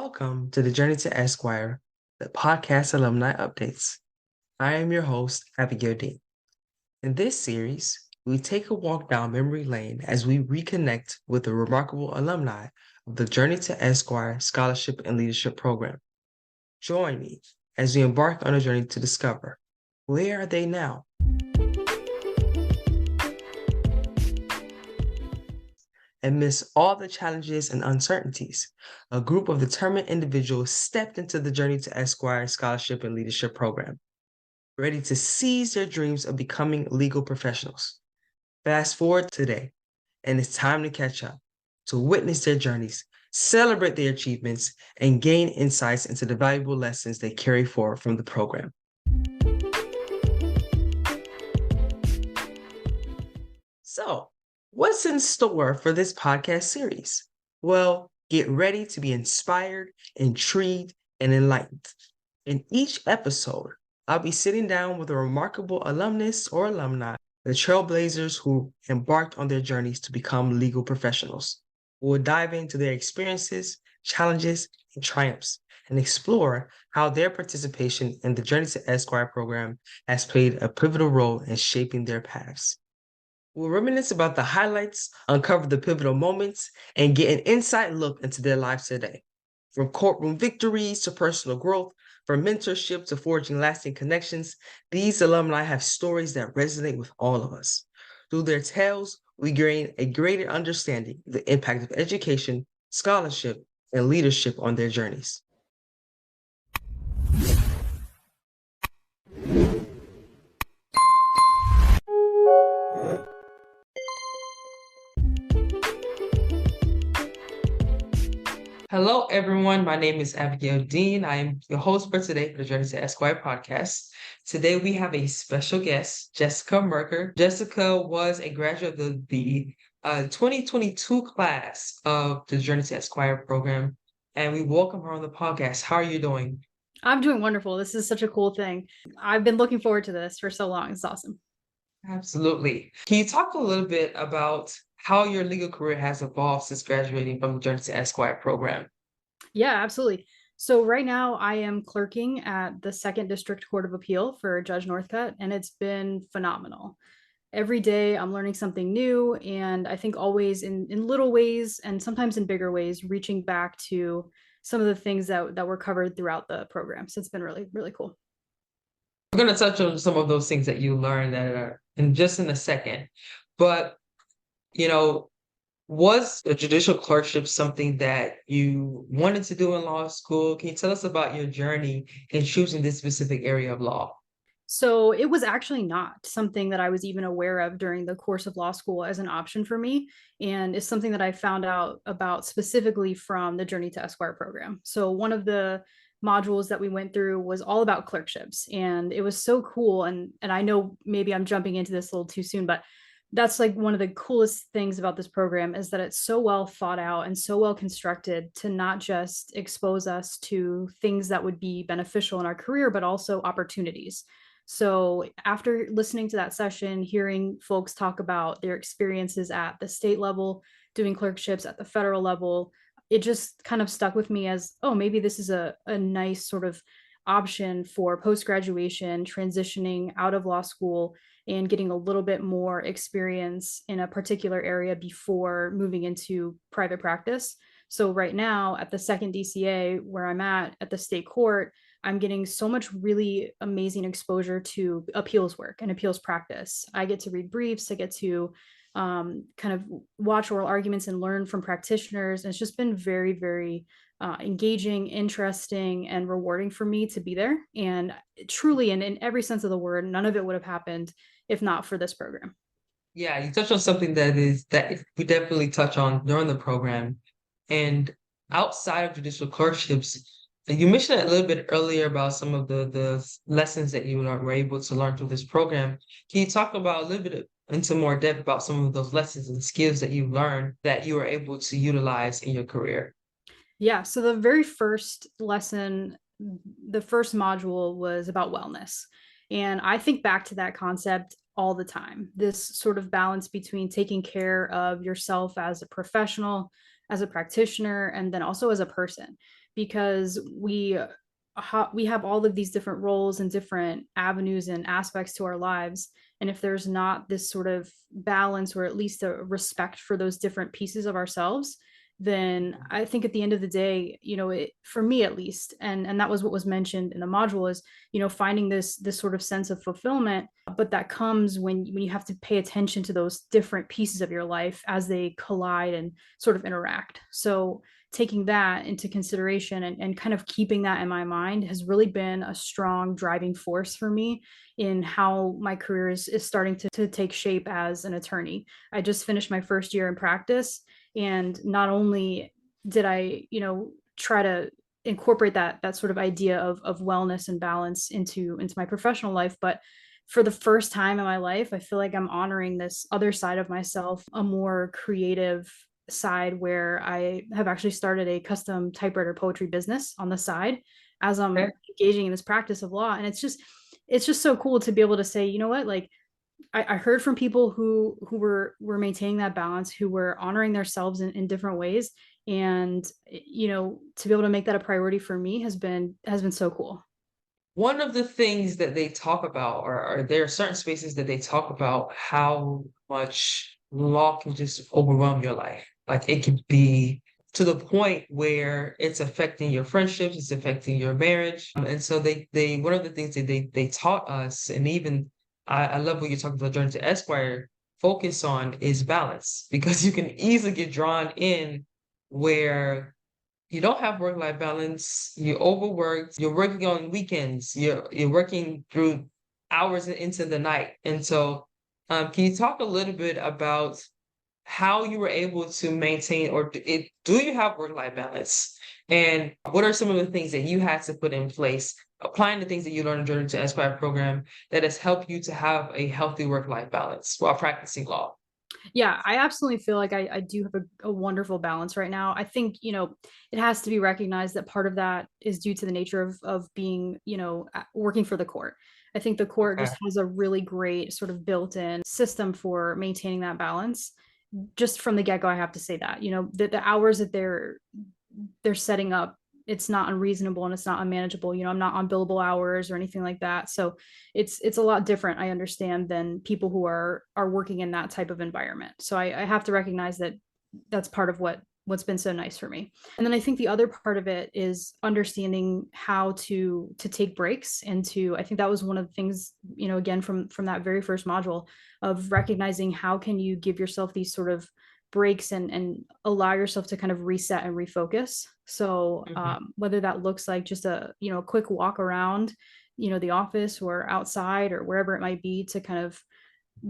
Welcome to the Journey to Esquire, the podcast alumni updates. I am your host, Abigail Dean. In this series, we take a walk down memory lane as we reconnect with the remarkable alumni of the Journey to Esquire Scholarship and Leadership Program. Join me as we embark on a journey to discover where are they now? Amidst all the challenges and uncertainties, a group of determined individuals stepped into the Journey to Esquire Scholarship and Leadership Program, ready to seize their dreams of becoming legal professionals. Fast forward today, and it's time to catch up, to witness their journeys, celebrate their achievements, and gain insights into the valuable lessons they carry forward from the program. So, what's in store for this podcast series? Well, get ready to be inspired, intrigued, and enlightened. In each episode, I'll be sitting down with a remarkable alumnus or alumni, the trailblazers who embarked on their journeys to become legal professionals. We'll dive into their experiences, challenges, and triumphs, and explore how their participation in the Journey to Esquire program has played a pivotal role in shaping their paths. We'll reminisce about the highlights, uncover the pivotal moments, and get an inside look into their lives today. From courtroom victories to personal growth, from mentorship to forging lasting connections, these alumni have stories that resonate with all of us. Through their tales, we gain a greater understanding of the impact of education, scholarship, and leadership on their journeys. Hello, everyone. My name is Abigail Dean. I am your host for today for the Journey to Esquire podcast. Today, we have a special guest, Jessica Merker. Jessica was a graduate of the 2022 class of the Journey to Esquire program, and we welcome her on the podcast. How are you doing? I'm doing wonderful. This is such a cool thing. I've been looking forward to this for so long. It's awesome. Absolutely. Can you talk a little bit about how your legal career has evolved since graduating from the Journey to Esquire program? Yeah, absolutely. So right now I am clerking at the Second District Court of Appeal for Judge Northcutt, and it's been phenomenal. Every day I'm learning something new, and I think always in little ways and sometimes in bigger ways, reaching back to some of the things that were covered throughout the program. So it's been really, really cool. We're going to touch on some of those things that you learned that are in just in a second. But, you know, was a judicial clerkship something that you wanted to do in law school? Can you tell us about your journey in choosing this specific area of law? So it was actually not something that I was even aware of during the course of law school as an option for me. And it's something that I found out about specifically from the Journey to Esquire program. So one of the modules that we went through was all about clerkships. And it was so cool. And I know maybe I'm jumping into this a little too soon, but that's like one of the coolest things about this program is that it's so well thought out and so well constructed to not just expose us to things that would be beneficial in our career, but also opportunities. So after listening to that session, hearing folks talk about their experiences at the state level, doing clerkships at the federal level, it just kind of stuck with me as, oh, maybe this is a nice sort of option for post-graduation, transitioning out of law school and getting a little bit more experience in a particular area before moving into private practice. So right now at the second DCA where I'm at the state court, I'm getting so much really amazing exposure to appeals work and appeals practice. I get to read briefs, I get to kind of watch oral arguments and learn from practitioners. And it's just been very, very engaging, interesting, and rewarding for me to be there. And truly, and in every sense of the word, none of it would have happened if not for this program. Yeah, you touched on something that we definitely touch on during the program. And outside of judicial clerkships, you mentioned a little bit earlier about some of the lessons that you were able to learn through this program. Can you talk about a little bit into more depth about some of those lessons and skills that you learned that you were able to utilize in your career? Yeah, so the very first lesson, the first module was about wellness. And I think back to that concept all the time, this sort of balance between taking care of yourself as a professional, as a practitioner, and then also as a person. because we have all of these different roles and different avenues and aspects to our lives. And if there's not this sort of balance, or at least a respect for those different pieces of ourselves, then I think at the end of the day, for me at least, and that was what was mentioned in the module, is finding this sort of sense of fulfillment. But that comes when you have to pay attention to those different pieces of your life as they collide and sort of interact. So taking that into consideration and kind of keeping that in my mind has really been a strong driving force for me in how my career is starting to take shape as an attorney. I just finished my first year in practice, and not only did I try to incorporate that sort of idea of wellness and balance into my professional life, but for the first time in my life, I feel like I'm honoring this other side of myself, a more creative side, where I have actually started a custom typewriter poetry business on the side as I'm Okay. engaging in this practice of law. And it's just so cool to be able to say, you know what, like I heard from people who were maintaining that balance, who were honoring themselves in different ways. And to be able to make that a priority for me has been so cool. One of the things that they talk about, or there are certain spaces that they talk about how much law can just overwhelm your life. Like it can be to the point where it's affecting your friendships, it's affecting your marriage. And so one of the things that they taught us, and even I love what you're talking about during the Esquire, focus on is balance, because you can easily get drawn in where you don't have work-life balance, you're overworked, you're working on weekends, you're working through hours into the night. And so can you talk a little bit about how you were able to maintain, or do you have work-life balance? And what are some of the things that you had to put in place, applying the things that you learned during the Esquire program that has helped you to have a healthy work-life balance while practicing law? Yeah, I absolutely feel like I do have a wonderful balance right now. I think, it has to be recognized that part of that is due to the nature of being, working for the court. I think the court Okay. just has a really great sort of built-in system for maintaining that balance. Just from the get-go, I have to say that, the hours that they're setting up, it's not unreasonable and it's not unmanageable. I'm not on billable hours or anything like that. So it's a lot different, I understand, than people who are working in that type of environment. So I have to recognize that that's part of what's been so nice for me. And then I think the other part of it is understanding how to take breaks, and I think that was one of the things, again, from that very first module, of recognizing how can you give yourself these sort of breaks and allow yourself to kind of reset and refocus. So Mhm. whether that looks like just a quick walk around the office or outside or wherever it might be, to kind of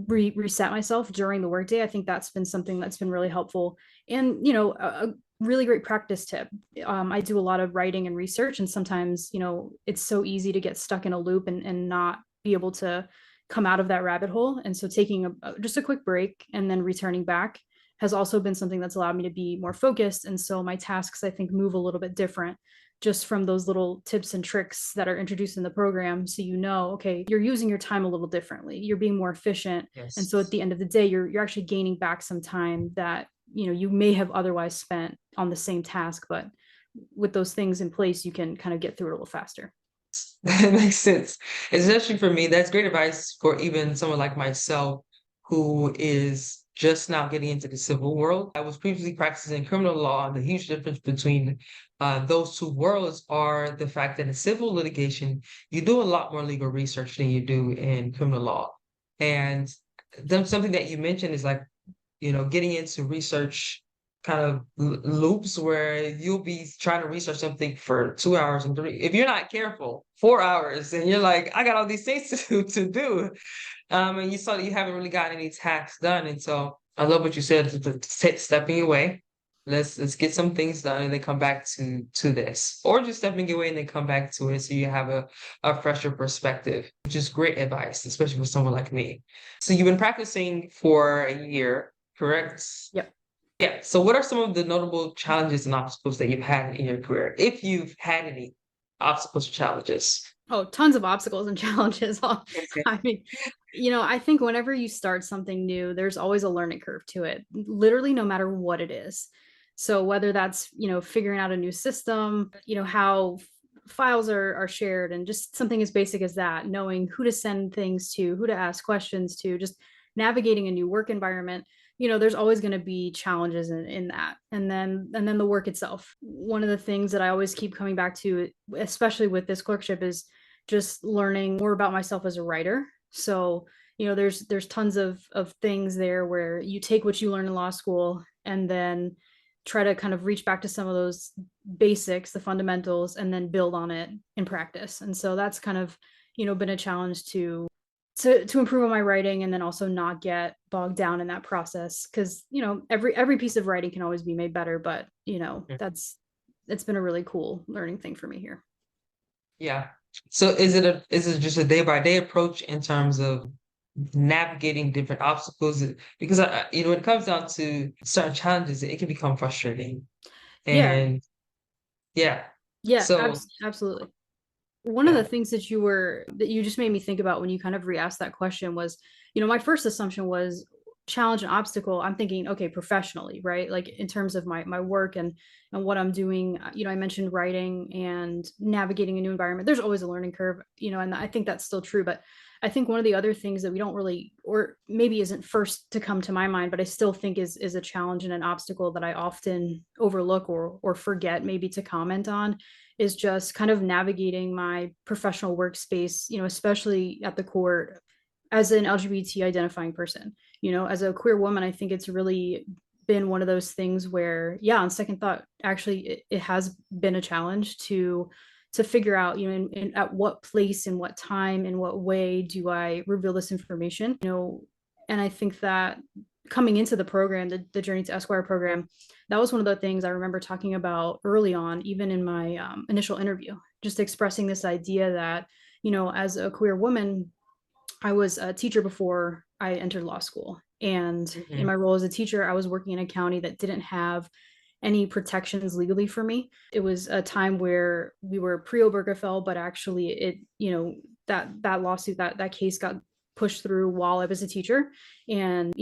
reset myself during the workday, I think that's been something that's been really helpful. And a really great practice tip, I do a lot of writing and research, and sometimes it's so easy to get stuck in a loop and not be able to come out of that rabbit hole. And so taking just a quick break and then returning back has also been something that's allowed me to be more focused. And so my tasks, I think, move a little bit different just from those little tips and tricks that are introduced in the program. So, okay, you're using your time a little differently, you're being more efficient. And so at Yes. the end of the day, you're actually gaining back some time that, you may have otherwise spent on the same task, but with those things in place, you can kind of get through it a little faster. That makes sense. Especially for me, that's great advice for even someone like myself who is just now getting into the civil world. I was previously practicing criminal law, and the huge difference between those two worlds are the fact that in civil litigation, you do a lot more legal research than you do in criminal law. And then something that you mentioned is like, getting into research kind of loops where you'll be trying to research something for 2 hours and three, if you're not careful, 4 hours, and you're like, I got all these things to do. And you saw that you haven't really gotten any tasks done. And so I love what you said, stepping away. Let's get some things done and then come back to this. Or just stepping away and then come back to it so you have a fresher perspective, which is great advice, especially for someone like me. So you've been practicing for a year, correct? Yep. Yeah. So what are some of the notable challenges and obstacles that you've had in your career, if you've had any obstacles or challenges? Oh, tons of obstacles and challenges. Okay. I mean, I think whenever you start something new, there's always a learning curve to it, literally, no matter what it is. So whether that's, figuring out a new system, how files are shared, and just something as basic as that, knowing who to send things to, who to ask questions to, just navigating a new work environment, there's always going to be challenges in that. And then the work itself. One of the things that I always keep coming back to, especially with this clerkship, is just learning more about myself as a writer. So, there's tons of things there where you take what you learn in law school and then try to kind of reach back to some of those basics, the fundamentals, and then build on it in practice. And so that's kind of, been a challenge to improve on my writing, and then also not get bogged down in that process, because every piece of writing can always be made better, but that's it's been a really cool learning thing for me here. Yeah. So is it just a day by day approach in terms of navigating different obstacles? Because when it comes down to certain challenges, it can become frustrating. Yeah, And yeah. yeah, So absolutely. One of the yeah. things that you just made me think about when you kind of re-asked that question was, my first assumption was challenge and obstacle. I'm thinking, okay, professionally, right? Like in terms of my work and what I'm doing. I mentioned writing and navigating a new environment. There's always a learning curve, and I think that's still true. But I think one of the other things that we don't really, or maybe isn't first to come to my mind, but I still think is a challenge and an obstacle that I often overlook or forget maybe to comment on, is just kind of navigating my professional workspace, especially at the court, as an LGBT identifying person. As a queer woman, I think it's really been one of those things where, yeah, on second thought, actually, it has been a challenge to figure out, at what place, in what time, in what way do I reveal this information, and I think that coming into the program, the Journey to Esquire program, that was one of the things I remember talking about early on, even in my initial interview, just expressing this idea that, as a queer woman, I was a teacher before I entered law school. And in Mhm. my role as a teacher, I was working in a county that didn't have any protections legally for me. It was a time where we were pre-Obergefell, but actually that lawsuit, that case got pushed through while I was a teacher. And,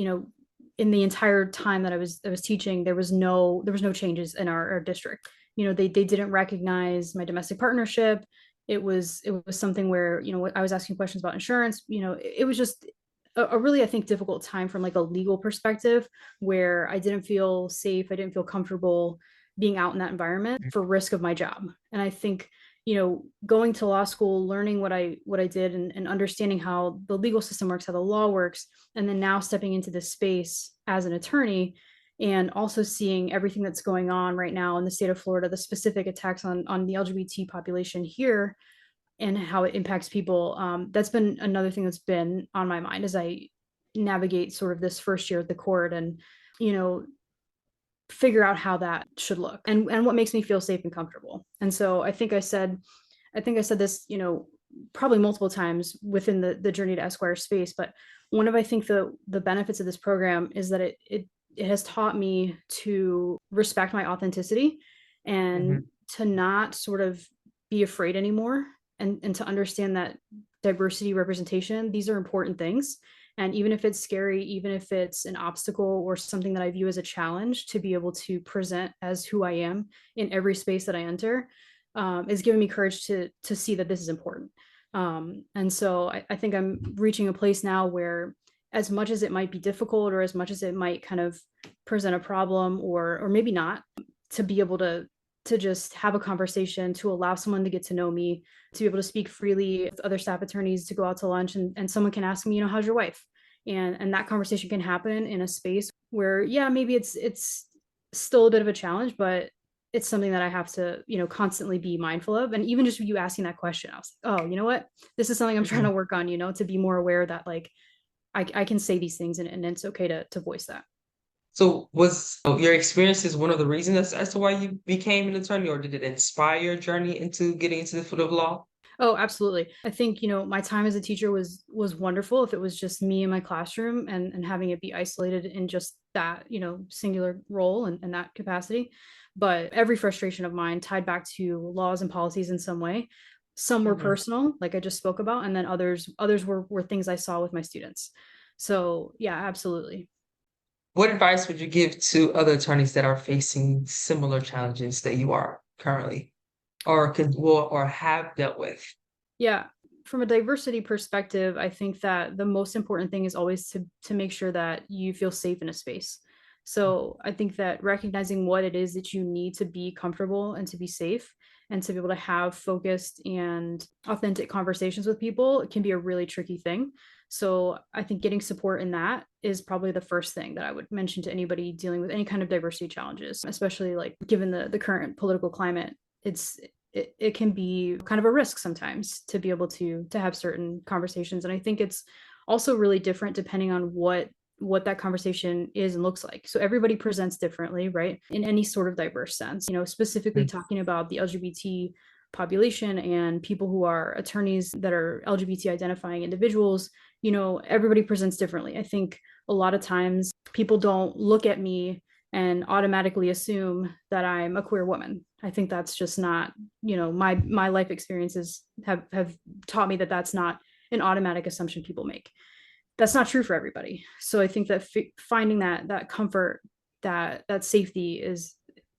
in the entire time that I was teaching, there was no changes in our district. They didn't recognize my domestic partnership. It was something where, I was asking questions about insurance. It was just a really, I think, difficult time from like a legal perspective, where I didn't feel safe, I didn't feel comfortable being out in that environment for risk of my job. And I think, going to law school, learning what I did, and understanding how the legal system works, how the law works, and then now stepping into this space as an attorney, and also seeing everything that's going on right now in the state of Florida, the specific attacks on the LGBT population here, and how it impacts people. That's been another thing that's been on my mind as I navigate sort of this first year at the court, and you know figure out how that should look, and what makes me feel safe and comfortable. And so I think I said this, probably multiple times within the Journey to Esquire space, but one of, I think, the benefits of this program is that it has taught me to respect my authenticity, and Mhm. to not sort of be afraid anymore, and to understand that diversity, representation, these are important things. And even if it's scary, even if it's an obstacle or something that I view as a challenge, to be able to present as who I am in every space that I enter, is giving me courage to see that this is important. And so I think I'm reaching a place now where, as much as it might be difficult, or as much as it might kind of present a problem, or maybe not, to be able to just have a conversation, to allow someone to get to know me, to be able to speak freely with other staff attorneys, to go out to lunch, and someone can ask me, how's your wife? And that conversation can happen in a space where, yeah, maybe it's still a bit of a challenge, but it's something that I have to, constantly be mindful of. And even just you asking that question, I was like, oh, you know what? This is something I'm trying Mhm. to work on, to be more aware that, like, I can say these things, and it's okay to voice that. So was your experiences one of the reasons as to why you became an attorney, or did it inspire your journey into getting into the field of law? Oh, absolutely. I think, my time as a teacher was wonderful if it was just me in my classroom, and having it be isolated in just that, singular role, and that capacity. But every frustration of mine tied back to laws and policies in some way. Some were Mhm. personal, like I just spoke about, and then others were things I saw with my students. So yeah, absolutely. What advice would you give to other attorneys that are facing similar challenges that you are currently or have dealt with? Yeah. From a diversity perspective, I think that the most important thing is always to make sure that you feel safe in a space. So I think that recognizing what it is that you need to be comfortable and to be safe and to be able to have focused and authentic conversations with people, it can be a really tricky thing. So I think getting support in that is probably the first thing that I would mention to anybody dealing with any kind of diversity challenges, especially like given the current political climate. It can be kind of a risk sometimes to be able to have certain conversations, and I think it's also really different depending on what that conversation is and looks like. So everybody presents differently, right, in any sort of diverse sense. Specifically Mm. talking about the LGBT population and people who are attorneys that are LGBT identifying individuals, everybody presents differently. I think a lot of times people don't look at me and automatically assume that I'm a queer woman. I think that's just not, my life experiences have taught me that that's not an automatic assumption people make. That's not true for everybody. So I think that finding that comfort, that safety is,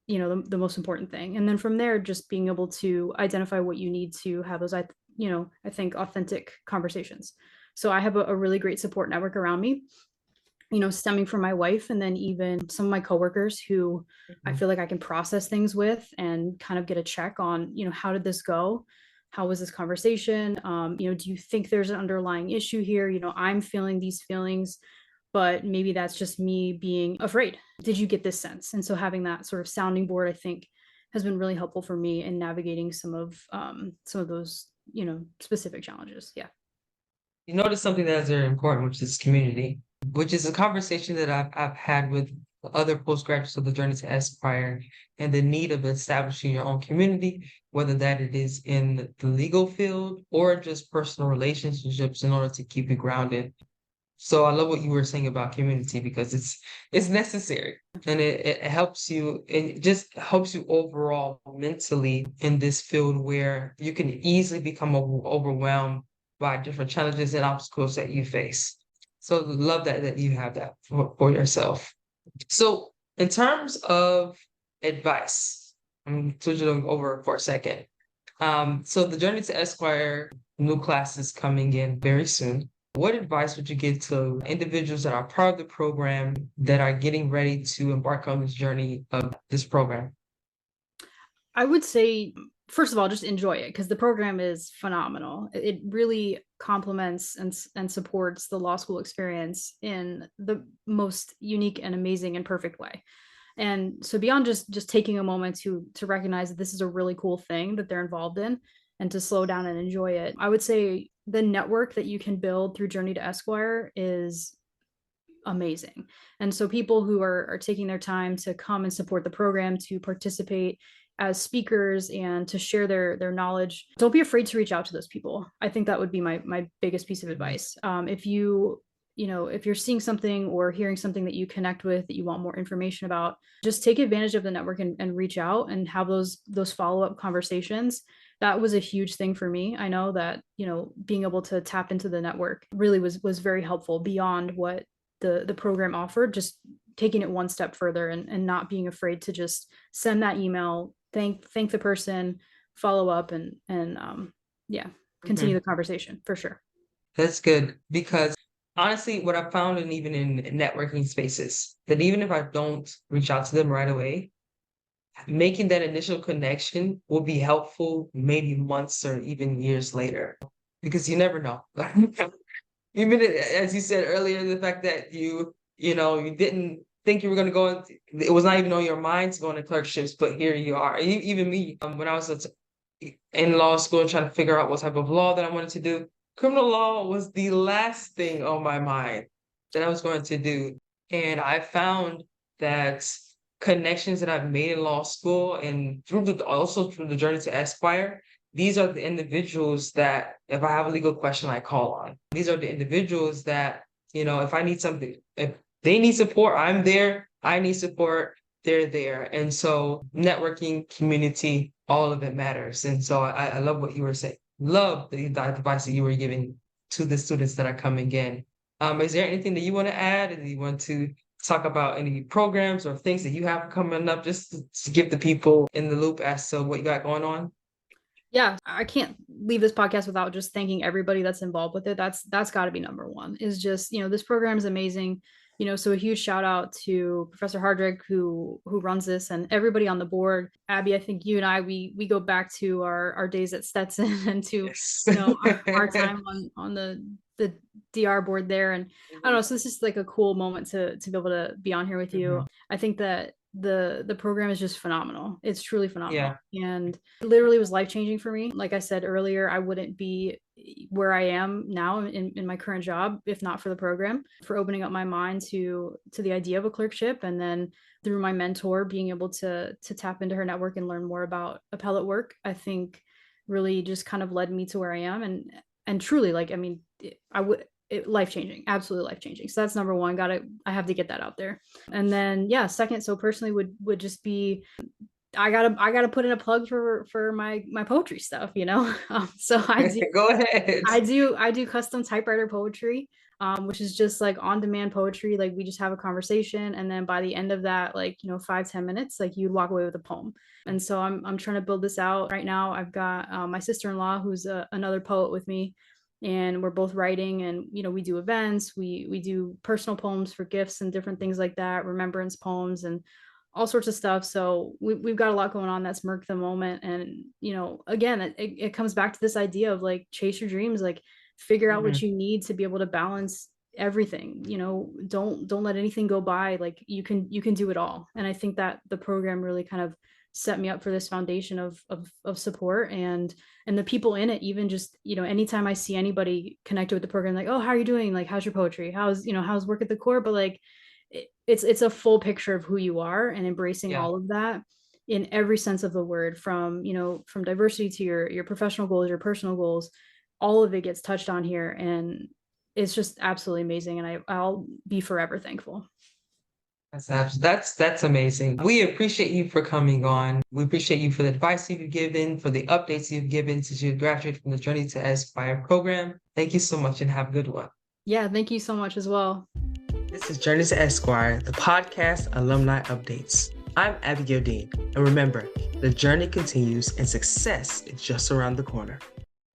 the most important thing. And then from there, just being able to identify what you need to have those, I think authentic conversations. So I have a really great support network around me, stemming from my wife and then even some of my coworkers who I Mhm. feel like I can process things with and kind of get a check on, how did this go? How was this conversation? Do you think there's an underlying issue here? I'm feeling these feelings, but maybe that's just me being afraid. Did you get this sense? And so having that sort of sounding board, I think, has been really helpful for me in navigating some of those, specific challenges. Yeah. You notice something that is very important, which is community, which is a conversation that I've had with other postgraduates of the journey to Esquire and the need of establishing your own community, whether that it is in the legal field or just personal relationships in order to keep you grounded. So I love what you were saying about community because it's necessary and it helps you, it just helps you overall mentally in this field where you can easily become overwhelmed by different challenges and obstacles that you face. So love that you have that for yourself. So in terms of advice, I'm switching over for a second. So the Journey to Esquire new classes coming in very soon. What advice would you give to individuals that are part of the program that are getting ready to embark on this journey of this program? I would say, first of all, just enjoy it because the program is phenomenal. It really complements and supports the law school experience in the most unique and amazing and perfect way. And so beyond just taking a moment to recognize that this is a really cool thing that they're involved in and to slow down and enjoy it, I would say the network that you can build through Journey to Esquire is amazing. And so people who are taking their time to come and support the program, to participate as speakers and to share their knowledge, don't be afraid to reach out to those people. I think that would be my biggest piece of advice. If you're seeing something or hearing something that you connect with that you want more information about, just take advantage of the network and reach out and have those follow-up conversations. That was a huge thing for me. I know that, being able to tap into the network really was very helpful beyond what the program offered, just taking it one step further and not being afraid to just send that email, thank the person, follow up and yeah, continue Mhm. the conversation for sure. That's good because honestly, what I found, and even in networking spaces, that even if I don't reach out to them right away, making that initial connection will be helpful maybe months or even years later because you never know. Even as you said earlier, the fact that you didn't think you were going to go into, it was not even on your mind to go into clerkships, but here you are. Even me, when I was in law school trying to figure out what type of law that I wanted to do, criminal law was the last thing on my mind that I was going to do. And I found that connections that I've made in law school and also through the journey to Esquire, these are the individuals that if I have a legal question, I call on. These are the individuals that, if I need something, if they need support, I'm there. I need support, they're there. And so networking, community, all of it matters. And so I love what you were saying. Love the advice that you were giving to the students that are coming in. Is there anything that you want to add? Do you want to talk about any programs or things that you have coming up, just to give the people in the loop as to what you got going on? Yeah, I can't leave this podcast without just thanking everybody that's involved with it. That's got to be number one. Is just, this program is amazing. So a huge shout out to Professor Hardrick who runs this, and everybody on the board. Abby, I think you and I we go back to our days at Stetson and to Yes. our time on the DR board there. And I don't know, so this is like a cool moment to be able to be on here with you. Mhm. I think that the program is just phenomenal. It's truly phenomenal. Yeah. And it literally was life-changing for me. Like I said earlier, I wouldn't be where I am now in my current job if not for the program, for opening up my mind to the idea of a clerkship, and then through my mentor being able to tap into her network and learn more about appellate work. I think really just kind of led me to where I am, and truly, like, I mean, I would life changing, absolutely life changing. So that's number one. I have to get that out there. And then, yeah, second, so personally would just be, I gotta put in a plug for my poetry stuff. So Go ahead. I do custom typewriter poetry, which is just like on demand poetry. Like, we just have a conversation, and then by the end of that, like, 5-10 minutes, like, you'd walk away with a poem. And so I'm trying to build this out right now. I've got my sister-in-law who's another poet with me, and we're both writing, and we do events, we do personal poems for gifts and different things like that, remembrance poems and all sorts of stuff. So we've got a lot going on. That's Merk the Moment. And again, it comes back to this idea of, like, chase your dreams, like, figure out what Mhm. you need to be able to balance everything. Don't let anything go by. Like, you can do it all. And I think that the program really kind of set me up for this foundation of support, and the people in it. Even just, anytime I see anybody connected with the program, like, oh, how are you doing, like, how's your poetry, how's work at the core, but like, it's a full picture of who you are, and embracing Yeah. all of that in every sense of the word, from diversity to your professional goals, your personal goals. All of it gets touched on here, and it's just absolutely amazing, and I'll be forever thankful. That's amazing. We appreciate you for coming on. We appreciate you for the advice you've given, for the updates you've given since you graduated from the Journey to Esquire program. Thank you so much and have a good one. Yeah, thank you so much as well. This is Journey to Esquire, the podcast alumni updates. I'm Abigail Dean, and remember, the journey continues and success is just around the corner.